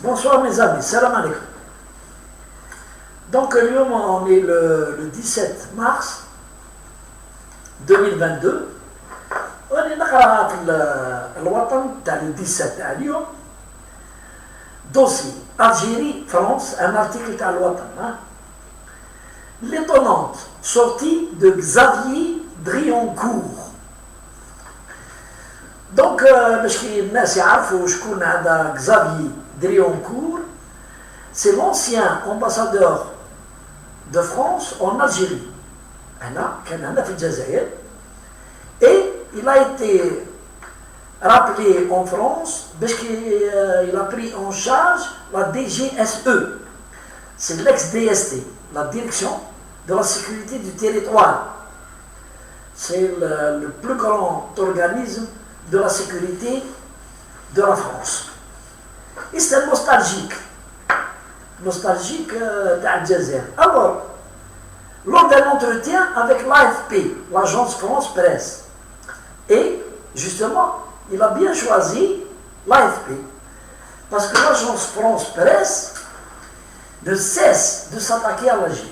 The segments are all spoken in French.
Bonsoir mes amis, salam alaikum. Donc on est le 17 mars 2022. On est dans le Watan, le 17 à Lyon. Dossier Algérie, France, un article à l'Ouatan. L'étonnante sortie de Xavier Drioncourt. Donc, Xavier Drioncourt, c'est l'ancien ambassadeur de France en Algérie. Et il a été rappelé en France parce qu'il a pris en charge la DGSE, c'est l'ex-DST, la direction de la sécurité du territoire. C'est le plus grand organisme de la sécurité de la France. Et c'est nostalgique d'Al-Jazeera. Alors, lors d'un entretien avec l'AFP, l'agence France Presse, et justement, il a bien choisi l'AFP, parce que l'agence France Presse ne cesse de s'attaquer à l'Algérie.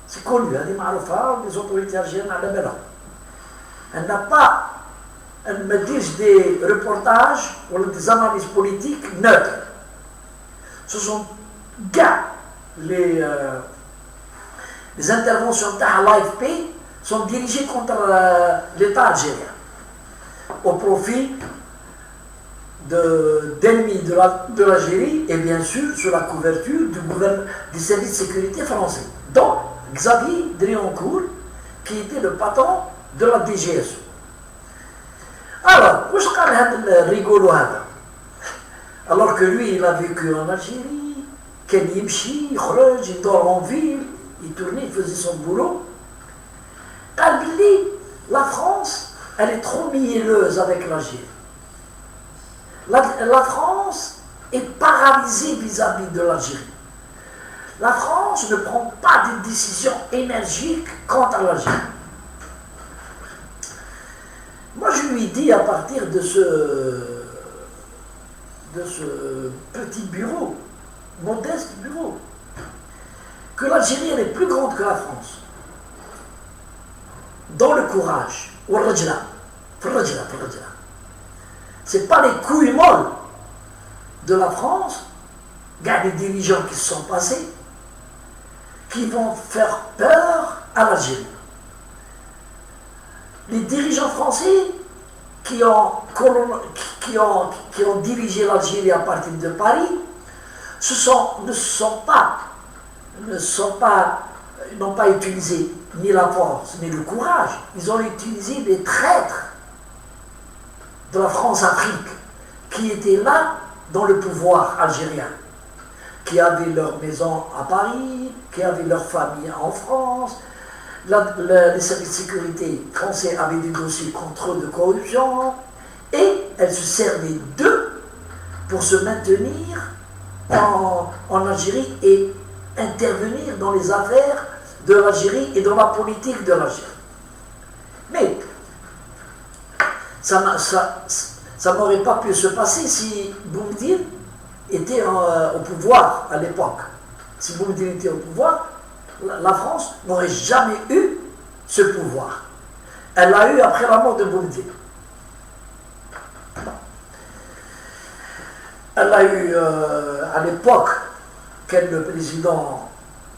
C'est connu, les autorités algériennes à la Bénin. Elle n'a pas, elle me dit des reportages ou des analyses politiques neutres. Ce sont les interventions de l'AFP sont dirigées contre l'État algérien au profit d'ennemis de l'Algérie et bien sûr sous la couverture du service de sécurité français. Donc Xavier Drioncourt, qui était le patron de la DGSE. Alors, où est-ce rigolo? Alors que lui, il a vécu en Algérie, il dort en ville, il tournait, il faisait son boulot. La France, elle est trop mielleuse avec l'Algérie. La France est paralysée vis-à-vis de l'Algérie. La France ne prend pas de décisions énergiques quant à l'Algérie. Moi, je lui dis à partir de ce petit bureau, modeste bureau, que l'Algérie est plus grande que la France. Dans le courage, ce n'est pas les couilles molles de la France, les dirigeants qui se sont passés, qui vont faire peur à l'Algérie. Les dirigeants français qui ont dirigé l'Algérie à partir de Paris n'ont pas utilisé ni la force ni le courage. Ils ont utilisé des traîtres de la France-Afrique qui étaient là dans le pouvoir algérien, qui avaient leur maison à Paris, qui avaient leur famille en France. Les services de sécurité français avaient des dossiers contre eux de corruption et elles se servaient d'eux pour se maintenir en Algérie et intervenir dans les affaires de l'Algérie et dans la politique de l'Algérie. Mais ça n'aurait pas pu se passer si Boumediene était au pouvoir à l'époque. Si Boumediene était au pouvoir, la France n'aurait jamais eu ce pouvoir. Elle l'a eu après la mort de Boumediene. Elle a eu à l'époque le président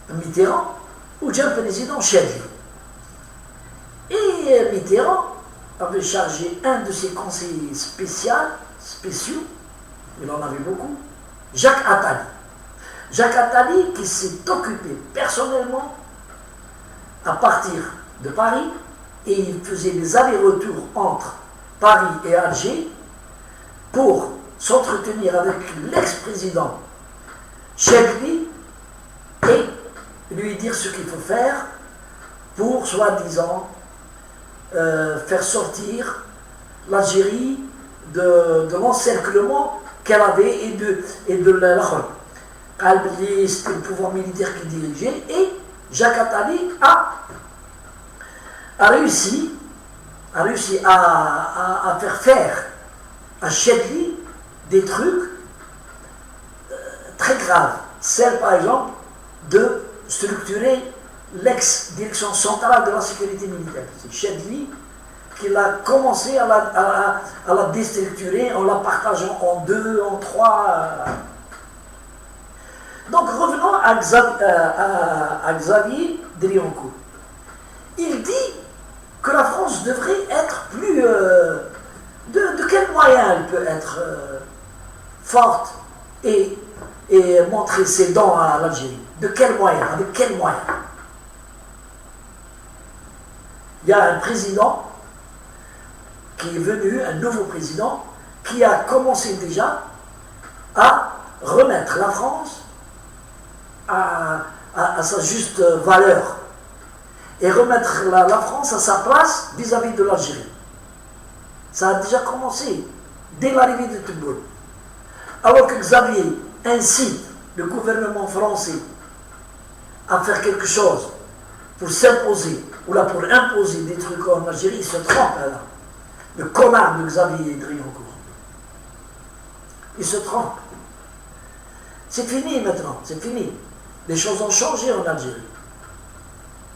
Mitterrand ou le président Chadli. Et Mitterrand avait chargé un de ses conseillers spéciaux, il en avait beaucoup, Jacques Attali. Jacques Attali qui s'est occupé personnellement à partir de Paris et il faisait des allers-retours entre Paris et Alger pour s'entretenir avec l'ex-président Chadli et lui dire ce qu'il faut faire pour, soi-disant, faire sortir l'Algérie de l'encerclement qu'elle avait et de la c'était le pouvoir militaire qui dirigeait, et Jacques Attali a réussi à faire à Chadli des trucs grave, celle par exemple de structurer l'ex-direction centrale de la sécurité militaire. C'est Chedli qui a commencé à la déstructurer en la partageant en deux, en trois. Donc revenons à Xavier Driancourt. Il dit que la France devrait être plus... de quel moyen elle peut être forte et montrer ses dents à l'Algérie? De quel moyen? Avec quel moyen? Il y a un président qui est venu, un nouveau président, qui a commencé déjà à remettre la France à sa juste valeur et remettre la France à sa place vis-à-vis de l'Algérie. Ça a déjà commencé dès l'arrivée de Tebboune. Alors que Xavier incite le gouvernement français à faire quelque chose pour s'imposer, ou là pour imposer des trucs en Algérie, il se trompe là. Le connard de Xavier Driancourt. Il se trompe. C'est fini maintenant, c'est fini. Les choses ont changé en Algérie.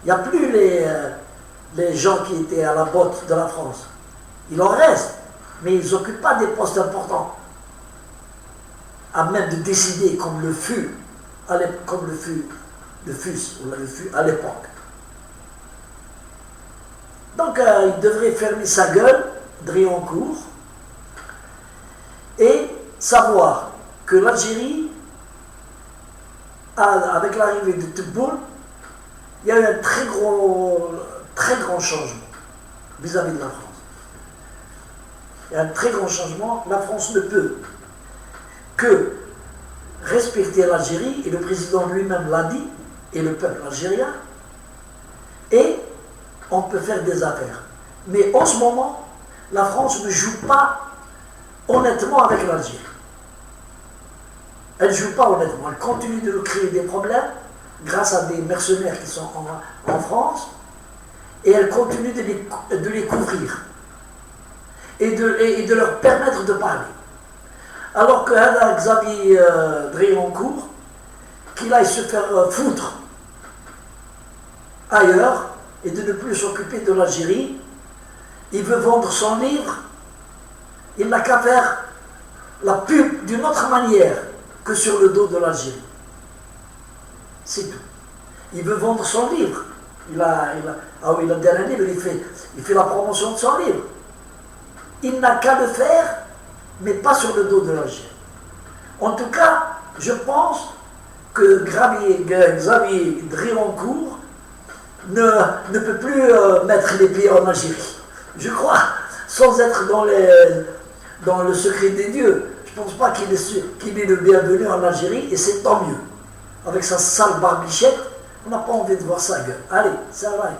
Il n'y a plus les gens qui étaient à la botte de la France. Il en reste, mais ils n'occupent pas des postes importants. À même de décider comme le fut à l'époque. Donc il devrait fermer sa gueule, Driancourt, et savoir que l'Algérie, avec l'arrivée de Tebboune, il y a eu un très grand changement vis-à-vis de la France. Il y a un très grand changement. La France ne peut que respecter l'Algérie, et le président lui-même l'a dit, et le peuple algérien, et on peut faire des affaires. Mais en ce moment, la France ne joue pas honnêtement avec l'Algérie. Elle ne joue pas honnêtement. Elle continue de créer des problèmes grâce à des mercenaires qui sont en France, et elle continue de les couvrir et de leur permettre de parler. Alors que Xavier Driancourt, qu'il aille se faire foutre ailleurs et de ne plus s'occuper de l'Algérie, il veut vendre son livre, il n'a qu'à faire la pub d'une autre manière que sur le dos de l'Algérie. C'est tout. Il veut vendre son livre. Il a le dernier livre, il fait la promotion de son livre. Il n'a qu'à le faire, mais pas sur le dos de l'Algérie. En tout cas, je pense que Xavier Driancourt ne peut plus mettre les pieds en Algérie. Je crois, sans être dans le secret des dieux, je ne pense pas qu'il est le bienvenu en Algérie, et c'est tant mieux. Avec sa sale barbichette, on n'a pas envie de voir sa gueule. Allez, ça va.